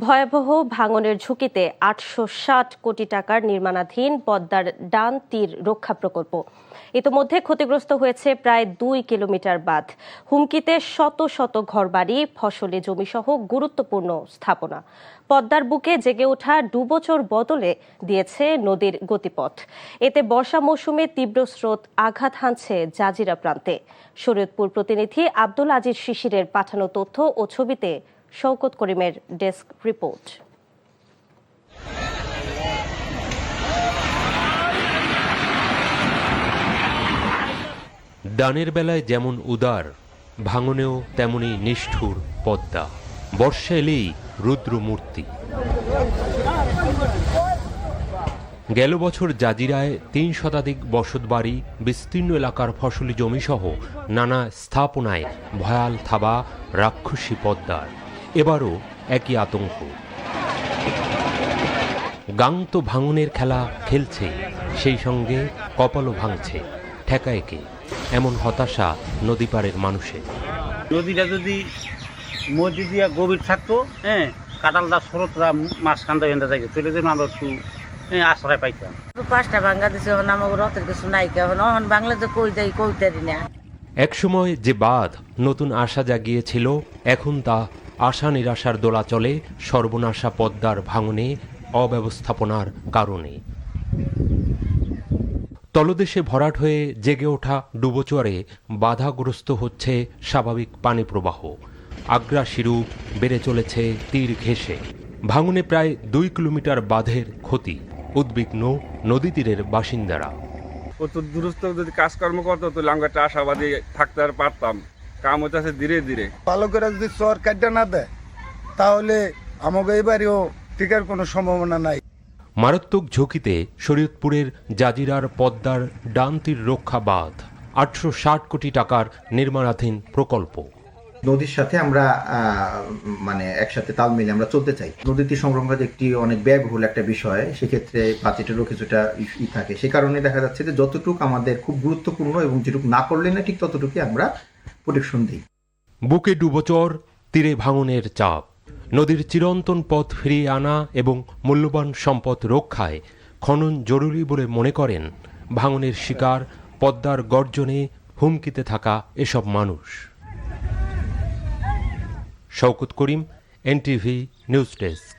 ভয়াবহ ভাঙনের ঝুঁকিতে ৮৬০ কোটি টাকার নির্মাণাধীন পদ্মার ডান তীর রক্ষা প্রকল্প। ইতোমধ্যে ক্ষতিগ্রস্ত হয়েছে প্রায় ২ কিলোমিটার বাঁধ। হুমকিতে শত শত ঘরবাড়ি, ফসলি জমিসহ গুরুত্বপূর্ণ স্থাপনা। পদ্মার বুকে জেগে ওঠা ডুবোচর বদলে দিয়েছে নদীর গতিপথ। এতে বর্ষা মৌসুমে তীব্র স্রোত আঘাত হানছে জাজিরা প্রান্তে। শরীয়তপুর প্রতিনিধি আব্দুল আজিজ শিশিরের পাঠানো তথ্য ও ছবিতে শওকত করিমের ডেস্ক রিপোর্ট। দানের বেলায় যেমন উদার, ভাঙনেও তেমনি নিষ্ঠুর পদ্মা। বর্ষা এলেই রুদ্রমূর্তি। গেল বছর জাজিরায় ৩ শতাধিক বসতবাড়ি, বিস্তীর্ণ এলাকার ফসলি জমিসহ নানা স্থাপনায় ভয়াল থাবা রাক্ষসী পদ্মার। এবারও একই আতঙ্ক। গাং তো ভাঙনের খেলা খেলছে, সেই সঙ্গে কপালও ভাঙছে। ঠেকায় কে? এমন হতাশা নদী পাড়ের মানুষের। নদীটা যদি মধ্যে দিয়ে গভীর থাকতো, কাঁটালদা স্রোতরা মাঝখান থেকে থাকে, চলে যেন আমরা একটু আশ্রয় পাইতাম। 5টা ভাঙ্গা দিছে, আমাকে রথের কিছু নাই, এখন বাংলা তো কই যাই কইতারি না। একসময় যে বাঁধ নতুন আশা জাগিয়েছিল, এখন তা আশা নিরাশার দোলাচলে সর্বনাশা পদ্মার ভাঙনে, অব্যবস্থাপনার কারণে। তলদেশে ভরাট হয়ে জেগে ওঠা ডুবোচরে বাধাগ্রস্ত হচ্ছে স্বাভাবিক পানি প্রবাহ। আগ্রাসীরূপ বেড়ে চলেছে তীর ঘেঁষে। ভাঙনে প্রায় 2 কিলোমিটার বাঁধের ক্ষতি। উদ্বিগ্ন নদী তীরের বাসিন্দারা। কত দূরস্থ যদি কাজকর্ম করতো তো লাঙ্গাটা আশাবাদী থাকতে আর পারতাম। কাম হচ্ছে ধীরে ধীরে। ভালো করে যদি চর কাটটা না দেয় তাহলে আমাকে এবারেও টিকার কোনো সম্ভাবনা নাই। মারাত্মক ঝুঁকিতে শরীয়তপুরের জাজিরার পদ্মার ডান তীর রক্ষা বাঁধ। ৮৬০ কোটি টাকার নির্মাণাধীন প্রকল্প। নদীর সাথে আমরা একসাথে তাল মিলে আমরা চলতে চাই। নদী তীর সংরক্ষণ একটি অনেক ব্যয়বহুল একটা বিষয়, সেক্ষেত্রে বাজেটেরও কিছুটা থাকে। সে কারণে দেখা যাচ্ছে যে যতটুকু আমাদের খুব গুরুত্বপূর্ণ এবং যেটুকু না করলে না ঠিক ততটুকুই আমরা প্রোটেকশন দিই। বুকে ডুবোচর, তীরে ভাঙনের চাপ। নদীর চিরন্তন পথ ফিরিয়ে আনা এবং মূল্যবান সম্পদ রক্ষায় খনন জরুরি বলে মনে করেন ভাঙনের শিকার, পদ্মার গর্জনে হুমকিতে থাকা এসব মানুষ। শওকত করিম, NTV নিউজ ডেস্ক।